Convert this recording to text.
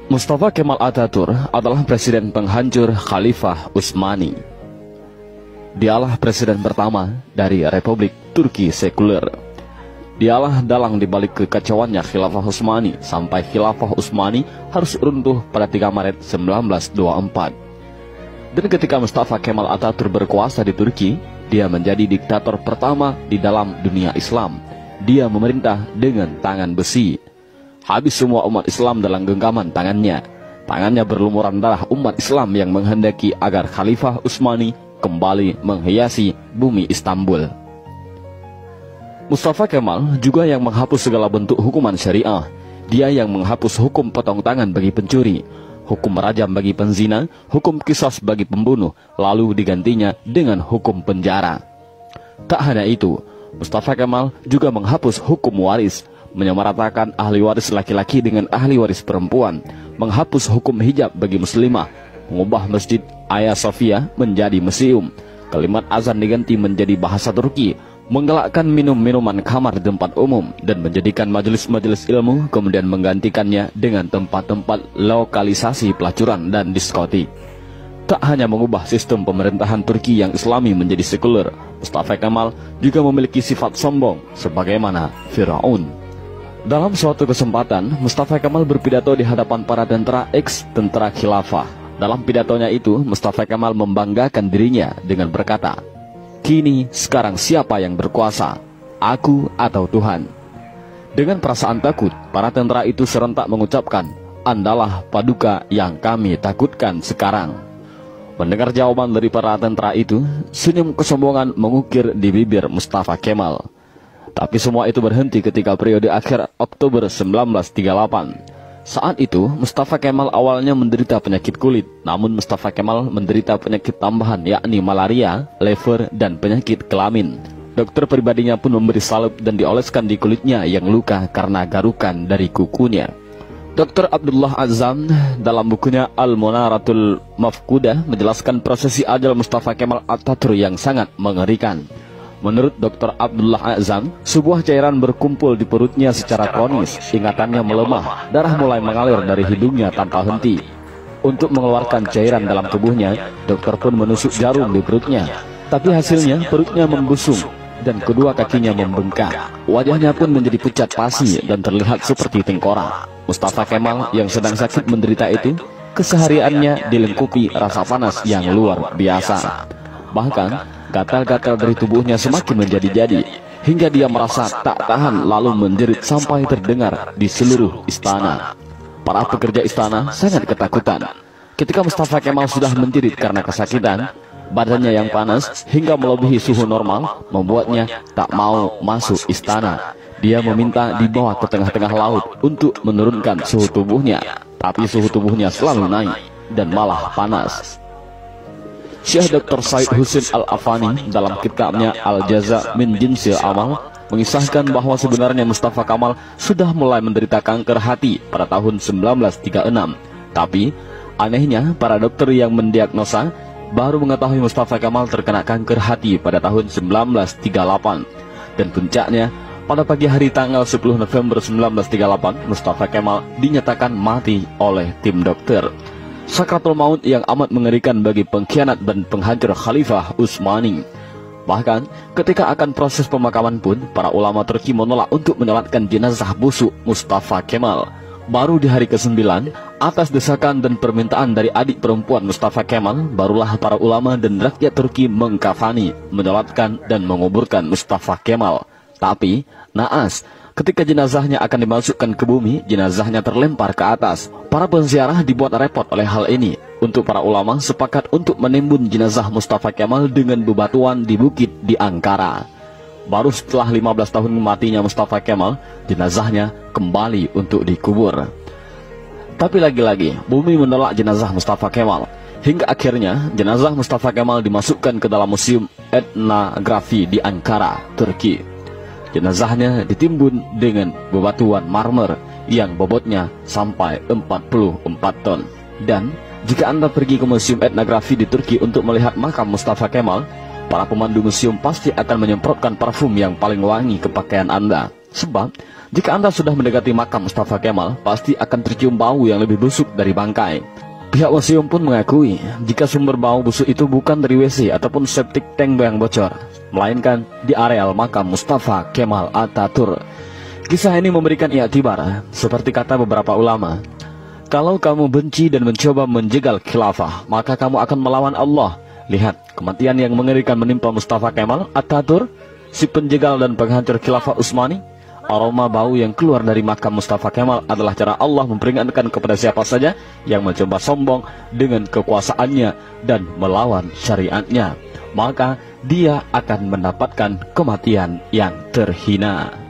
Mustafa Kemal Atatürk adalah presiden penghancur Khalifah Utsmani. Dialah presiden pertama dari Republik Turki sekuler. Dialah dalang dibalik kekacauannya Khilafah Utsmani sampai Khilafah Utsmani harus runtuh pada 3 Maret 1924. Dan ketika Mustafa Kemal Atatürk berkuasa di Turki, dia menjadi diktator pertama di dalam dunia Islam. Dia memerintah dengan tangan besi. Habis semua umat Islam dalam genggaman tangannya. Tangannya berlumuran darah umat Islam yang menghendaki agar Khalifah Utsmani kembali menghiasi bumi Istanbul. Mustafa Kemal juga yang menghapus segala bentuk hukuman syariah. Dia yang menghapus hukum potong tangan bagi pencuri, hukum rajam bagi penzina, hukum qisas bagi pembunuh, lalu digantinya dengan hukum penjara. Tak hanya itu, Mustafa Kemal juga menghapus hukum waris, menyamaratakan ahli waris laki-laki dengan ahli waris perempuan, menghapus hukum hijab bagi muslimah, mengubah Masjid Hagia Sophia menjadi museum, kalimat azan diganti menjadi bahasa Turki, menggalakkan minum-minuman kamar di tempat umum, dan menjadikan majelis-majelis ilmu kemudian menggantikannya dengan tempat-tempat lokalisasi pelacuran dan diskotik. Tak hanya mengubah sistem pemerintahan Turki yang Islami menjadi sekuler, Mustafa Kemal juga memiliki sifat sombong sebagaimana Firaun. Dalam suatu kesempatan, Mustafa Kemal berpidato di hadapan para tentara ex-tentara khilafah. Dalam pidatonya itu, Mustafa Kemal membanggakan dirinya dengan berkata, "Kini sekarang siapa yang berkuasa, aku atau Tuhan?" Dengan perasaan takut, para tentara itu serentak mengucapkan, "Andalah paduka yang kami takutkan sekarang." Mendengar jawaban dari para tentara itu, senyum kesombongan mengukir di bibir Mustafa Kemal. Tapi semua itu berhenti ketika periode akhir Oktober 1938. Saat itu, Mustafa Kemal awalnya menderita penyakit kulit. Namun Mustafa Kemal menderita penyakit tambahan, yakni malaria, lever, dan penyakit kelamin. Dokter pribadinya pun memberi salep dan dioleskan di kulitnya yang luka karena garukan dari kukunya. Dr. Abdullah Azzam dalam bukunya Al-Munaratul Mafkudah menjelaskan prosesi ajal Mustafa Kemal Atatürk yang sangat mengerikan. Menurut Dr. Abdullah Azzam, sebuah cairan berkumpul di perutnya secara kronis, ingatannya melemah, darah mulai mengalir dari hidungnya tanpa henti. Untuk mengeluarkan cairan dalam tubuhnya, dokter pun menusuk jarum di perutnya. Tapi hasilnya perutnya membusung dan kedua kakinya membengkak. Wajahnya pun menjadi pucat pasi dan terlihat seperti tengkorak. Mustafa Kemal yang sedang sakit menderita itu, kesehariannya dilengkapi rasa panas yang luar biasa. Bahkan gatal-gatal dari tubuhnya semakin menjadi-jadi, hingga dia merasa tak tahan lalu menjerit sampai terdengar di seluruh istana. Para pekerja istana sangat ketakutan. Ketika Mustafa Kemal sudah menjerit karena kesakitan, badannya yang panas hingga melebihi suhu normal membuatnya tak mau masuk istana. Dia meminta dibawa ke tengah-tengah laut untuk menurunkan suhu tubuhnya, tapi suhu tubuhnya selalu naik dan malah panas. Syekh Dr. Said Husin Al-Afani dalam kitabnya Al-Jaza min Jinsil Amal mengisahkan bahwa sebenarnya Mustafa Kemal sudah mulai menderita kanker hati pada tahun 1936. Tapi anehnya para dokter yang mendiagnosa baru mengetahui Mustafa Kemal terkena kanker hati pada tahun 1938. Dan puncaknya, pada pagi hari tanggal 10 November 1938, Mustafa Kemal dinyatakan mati oleh tim dokter. Sakratul maut yang amat mengerikan bagi pengkhianat dan penghancur Khalifah Utsmani. Bahkan ketika akan proses pemakaman pun, para ulama Turki menolak untuk menyolatkan jenazah busuk Mustafa Kemal. Baru di hari ke-9, atas desakan dan permintaan dari adik perempuan Mustafa Kemal, barulah para ulama dan rakyat Turki mengkafani, menyolatkan dan menguburkan Mustafa Kemal. Tapi naas, ketika jenazahnya akan dimasukkan ke bumi, jenazahnya terlempar ke atas. Para penziarah dibuat repot oleh hal ini. Untuk para ulama sepakat untuk menimbun jenazah Mustafa Kemal dengan bebatuan di bukit di Ankara. Baru setelah 15 tahun matinya Mustafa Kemal, jenazahnya kembali untuk dikubur. Tapi lagi-lagi, bumi menolak jenazah Mustafa Kemal. Hingga akhirnya, jenazah Mustafa Kemal dimasukkan ke dalam Museum Etnografi di Ankara, Turki. Jenazahnya ditimbun dengan bebatuan marmer yang bobotnya sampai 44 ton. Dan jika Anda pergi ke Museum Etnografi di Turki untuk melihat makam Mustafa Kemal, para pemandu museum pasti akan menyemprotkan parfum yang paling wangi ke pakaian Anda. Sebab, jika Anda sudah mendekati makam Mustafa Kemal, pasti akan tercium bau yang lebih busuk dari bangkai. Pihak museum pun mengakui, jika sumber bau busuk itu bukan dari WC ataupun septic tank yang bocor, melainkan di areal makam Mustafa Kemal Atatürk. Kisah ini memberikan i'tibar, seperti kata beberapa ulama, kalau kamu benci dan mencoba menjegal khilafah, maka kamu akan melawan Allah. Lihat, kematian yang mengerikan menimpa Mustafa Kemal Atatürk, si penjegal dan penghancur khilafah Utsmani. Aroma bau yang keluar dari makam Mustafa Kemal adalah cara Allah memperingatkan kepada siapa saja yang mencoba sombong dengan kekuasaannya dan melawan syariatnya, maka dia akan mendapatkan kematian yang terhina.